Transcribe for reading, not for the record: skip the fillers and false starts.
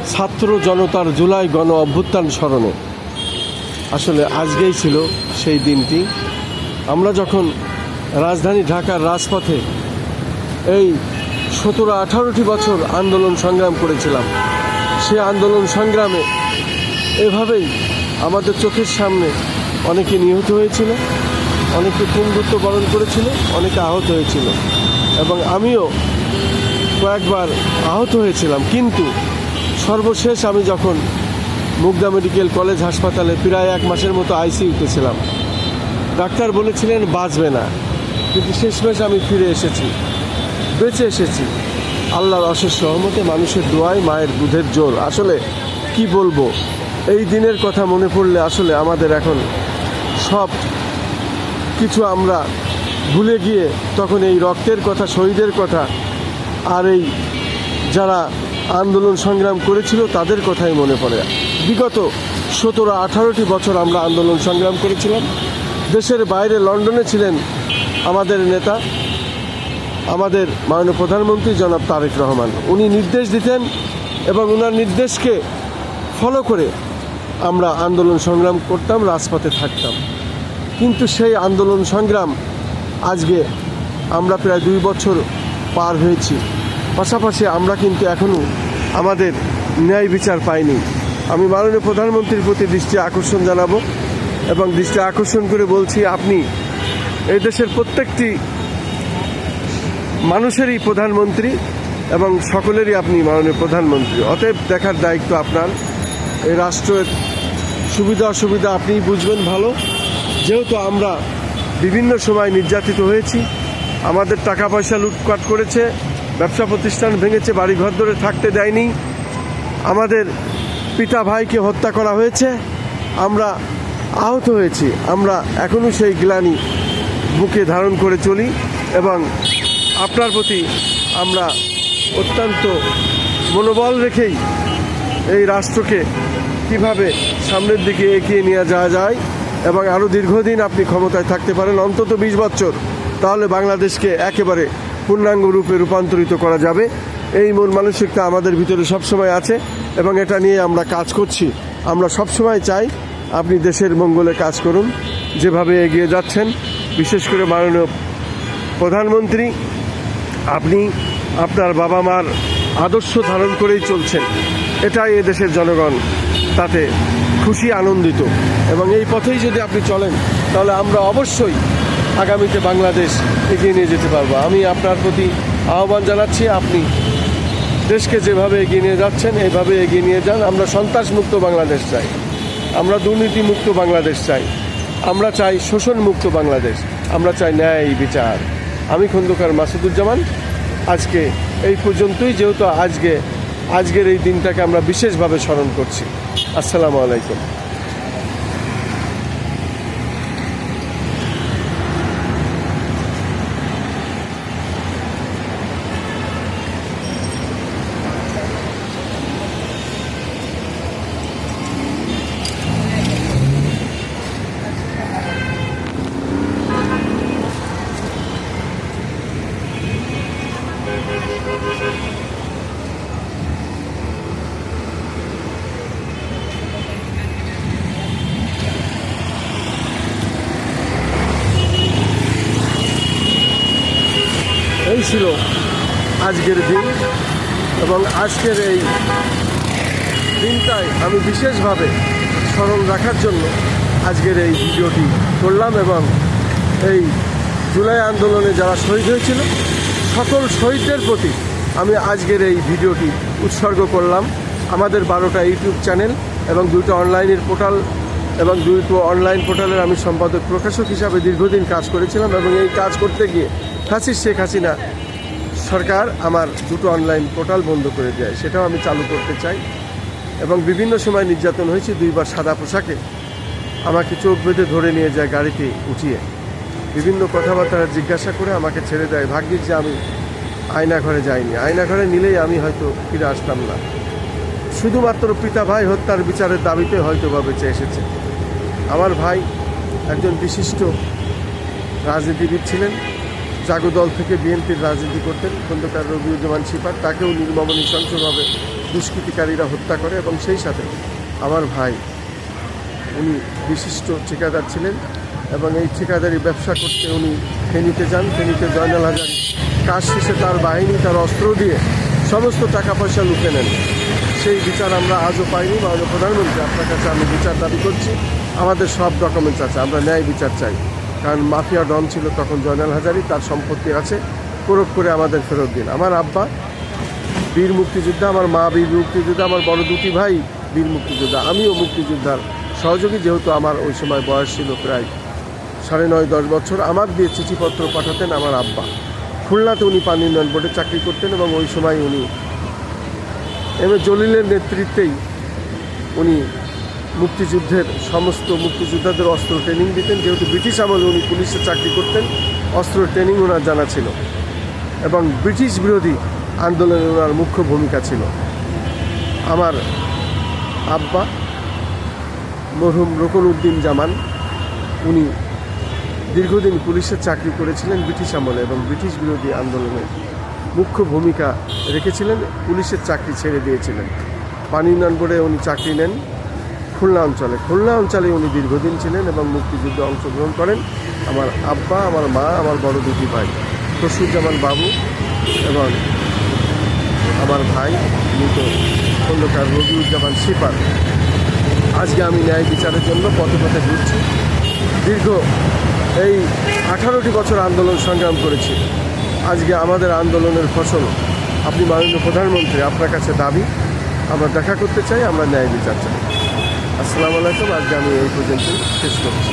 ছাত্র জনতার জুলাই গণ অভ্যুত্থান স্মরণে। আসলে আজকেই ছিল সেই দিনটি। আমরা যখন রাজধানী ঢাকার রাজপথে এই 17-18টি বছর আন্দোলন সংগ্রাম করেছিলাম, সে আন্দোলন সংগ্রামে এভাবেই আমাদের চোখের সামনে অনেকে নিহত হয়েছিল, অনেকে পঙ্গুত্ব বরণ করেছিল, অনেকে আহত হয়েছিল এবং আমিও কয়েকবার আহত হয়েছিলাম। কিন্তু সর্বশেষ আমি যখন মুগদা মেডিকেল কলেজ হাসপাতালে প্রায় 1 মাসের মতো আইসিইউতে ছিলাম, ডাক্তার বলেছিলেন বাঁচবে না, কিন্তু শেষমেশ আমি ফিরে এসেছি, বেঁচে এসেছি আল্লাহর অশেষ রহমতে, মানুষের দোয়ায়, মায়ের দুধের জোর। আসলে কি বলবো, এই দিনের কথা মনে পড়লে আসলে আমাদের এখন সব কিছু আমরা ভুলে গিয়ে তখন এই রক্তের কথা, শহীদের কথা আর এই যারা আন্দোলন সংগ্রাম করেছিল তাদের কথাই মনে পড়ে। বিগত 17-18টি বছর আমরা আন্দোলন সংগ্রাম করেছিলাম। দেশের বাইরে লন্ডনে ছিলেন আমাদের নেতা, আমাদের মাননীয় প্রধানমন্ত্রী জনাব তারেক রহমান। উনি নির্দেশ দিতেন এবং ওনার নির্দেশকে ফলো করে আমরা আন্দোলন সংগ্রাম করতাম, রাজপথে থাকতাম। কিন্তু সেই আন্দোলন সংগ্রাম আজকে আমরা প্রায় 2 বছর পার হয়েছি, পাশাপাশি আমরা কিন্তু এখনও আমাদের ন্যায় বিচার পাইনি। আমি মাননীয় প্রধানমন্ত্রীর প্রতি দৃষ্টি আকর্ষণ জানাবো এবং দৃষ্টি আকর্ষণ করে বলছি, আপনি এই দেশের প্রত্যেকটি মানুষেরই প্রধানমন্ত্রী এবং সকলেরই আপনি মাননীয় প্রধানমন্ত্রী। অতএব দেখার দায়িত্ব আপনার। এই রাষ্ট্রের সুবিধা অসুবিধা আপনিই বুঝবেন ভালো। যেহেতু আমরা বিভিন্ন সময় নির্যাতিত হয়েছি, আমাদের টাকা পয়সা লুটপাট করেছে, ব্যবসা প্রতিষ্ঠান ভেঙেছে, বাড়ি ঘর ধরে থাকতে দেয়নি, আমাদের পিতা ভাইকে হত্যা করা হয়েছে, আমরা আহত হয়েছি, আমরা এখনও সেই গ্লানি বুকে ধারণ করে চলি এবং আপনার প্রতি আমরা অত্যন্ত মনোবল রেখেই এই রাষ্ট্রকে কিভাবে সামনের দিকে এগিয়ে নিয়ে যাওয়া যায় এবং আরও দীর্ঘদিন আপনি ক্ষমতায় থাকতে পারেন, অন্তত 20 বছর, তাহলে বাংলাদেশকে একেবারে পূর্ণাঙ্গ রূপে রূপান্তরিত করা যাবে। এই মন মানসিকতা আমাদের ভিতরে সবসময় আছে এবং এটা নিয়ে আমরা কাজ করছি। আমরা সবসময় চাই আপনি দেশের মঙ্গলে কাজ করুন, যেভাবে এগিয়ে যাচ্ছেন। বিশেষ করে মাননীয় প্রধানমন্ত্রী, আপনি আপনার বাবা মার আদর্শ ধারণ করেই চলছেন, এটাই দেশের জনগণ তাতে খুশি, আনন্দিত এবং এই পথেই যদি আপনি চলেন তাহলে আমরা অবশ্যই আগামীতে বাংলাদেশ এগিয়ে নিয়ে যেতে পারবো। আমি আপনার প্রতি আহ্বান জানাচ্ছি, আপনি দেশকে যেভাবে এগিয়ে নিয়ে যাচ্ছেন এইভাবে এগিয়ে নিয়ে যান। আমরা সন্ত্রাসমুক্ত বাংলাদেশ চাই, আমরা দুর্নীতিমুক্ত বাংলাদেশ চাই, আমরা চাই শোষণমুক্ত বাংলাদেশ, আমরা চাই ন্যায় বিচার। আমি খন্দকার মাসুদুজ্জামান, আজকে এই পর্যন্তই। যেহেতু আজকের এই দিনটাকে আমরা বিশেষভাবে স্মরণ করছি। আসসালামু আলাইকুম। এই ছিল আজকের দিন এবং আজকের এই দিনটাই আমি বিশেষভাবে স্মরণ রাখার জন্য আজকের এই ভিডিওটি করলাম এবং এই জুলাই আন্দোলনে যারা শহীদ হয়েছিল সকল শহীদদের প্রতি আমি আজকের এই ভিডিওটি উৎসর্গ করলাম। আমাদের 12টা ইউটিউব চ্যানেল এবং 2টা অনলাইনের পোর্টাল এবং 2টো অনলাইন পোর্টালের আমি সম্পাদক প্রকাশক হিসাবে দীর্ঘদিন কাজ করেছিলাম এবং এই কাজ করতে গিয়ে শেখ হাসিনা সরকার আমার 2টো অনলাইন পোর্টাল বন্ধ করে দেয়, সেটাও আমি চালু করতে চাই। এবং বিভিন্ন সময় নির্যাতন হয়েছে, 2বার সাদা পোশাকে আমাকে চোখ বেঁধে ধরে নিয়ে যায় গাড়িতে উঠিয়ে, বিভিন্ন কথাবার্তা জিজ্ঞাসা করে আমাকে ছেড়ে দেয়। ভাগ্যিস যে আমি আয়নাঘরে যাইনি, আয়নাঘরে নিলেই আমি হয়তো ফিরে আসতাম না। শুধুমাত্র পিতা ভাই হত্যার বিচারের দাবিতে হয়তো বা বেঁচে এসেছে। আমার ভাই একজন বিশিষ্ট রাজনীতিবিদ ছিলেন, জাগদল থেকে বিএনপির রাজনীতি করতেন খন্দকার রবিউজ্জামান শিপার, তাকেও নির্মম নৃশংসভাবে দুষ্কৃতিকারীরা হত্যা করে। এবং সেই সাথে আমার ভাই, উনি বিশিষ্ট ঠিকাদার ছিলেন এবং এই ঠিকাদারি ব্যবসা করতে উনি ফেনীতে যান। ফেনীতে জয়নাল হাজারী কাজ শেষে তার বাহিনী তার অস্ত্র দিয়ে সমস্ত টাকা পয়সা লুটে নেন। সেই বিচার আমরা আজও পাইনি। মাননীয় প্রধানমন্ত্রী, আপনার কাছে আমি বিচার দাবি করছি। আমাদের সব ডকুমেন্টস আছে, আমরা ন্যায় বিচার চাই। কারণ মাফিয়া ডন ছিল তখন জয়নাল হাজারী, তার সম্পত্তি আছে, প্রয়োগ করে আমাদের ফেরত দিন। আমার আব্বা বীর মুক্তিযোদ্ধা, আমার মা বীর মুক্তিযোদ্ধা, আমার বড় দুটি ভাই বীর মুক্তিযোদ্ধা, আমিও মুক্তিযোদ্ধার সহযোগী। যেহেতু আমার ওই সময় বয়স ছিল প্রায় 9.5-10 বছর, আমার দিয়ে চিঠিপত্র পাঠাতেন আমার আব্বা। খুলনাতে উনি পানি উন্নয়ন বোর্ডে চাকরি করতেন এবং ওই সময় উনি এম এ জলিলের নেতৃত্বেই উনি মুক্তিযুদ্ধের সমস্ত মুক্তিযোদ্ধাদের অস্ত্র ট্রেনিং দিতেন। যেহেতু ব্রিটিশ আমলে উনি পুলিশে চাকরি করতেন, অস্ত্র ট্রেনিং ওনার জানা ছিল এবং ব্রিটিশ বিরোধী আন্দোলনে ওনার মুখ্য ভূমিকা ছিল। আমার আব্বা মরহুম রুকনউদ্দিন জামান, উনি দীর্ঘদিন পুলিশের চাকরি করেছিলেন ব্রিটিশ আমলে এবং ব্রিটিশ বিরোধী আন্দোলনে মুখ্য ভূমিকা রেখেছিলেন। পুলিশের চাকরি ছেড়ে দিয়েছিলেন। পানি উন্নয়ন বোর্ডে উনি চাকরি নেন খুলনা অঞ্চলে উনি দীর্ঘদিন ছিলেন এবং মুক্তিযুদ্ধে অংশগ্রহণ করেন। আমার আব্বা, আমার মা, আমার বড় দুটি ভাই খসরুজ্জামান বাবু এবং আমার ভাই মৃত খন্দকার রবিউজ্জামান শিপার। আজকে আমি ন্যায় বিচারের জন্য পথে পথে ঘুরছি। দীর্ঘ এই 18টি বছর আন্দোলন সংগ্রাম করেছি। আজকে আমাদের আন্দোলনের ফসল আপনি মাননীয় প্রধানমন্ত্রী, আপনার কাছে দাবি, আমরা দেখা করতে চাই, আমরা ন্যায় বিচার চাই। আসসালামু আলাইকুম। আজকে আমি এই পর্যন্ত শেষ করছি।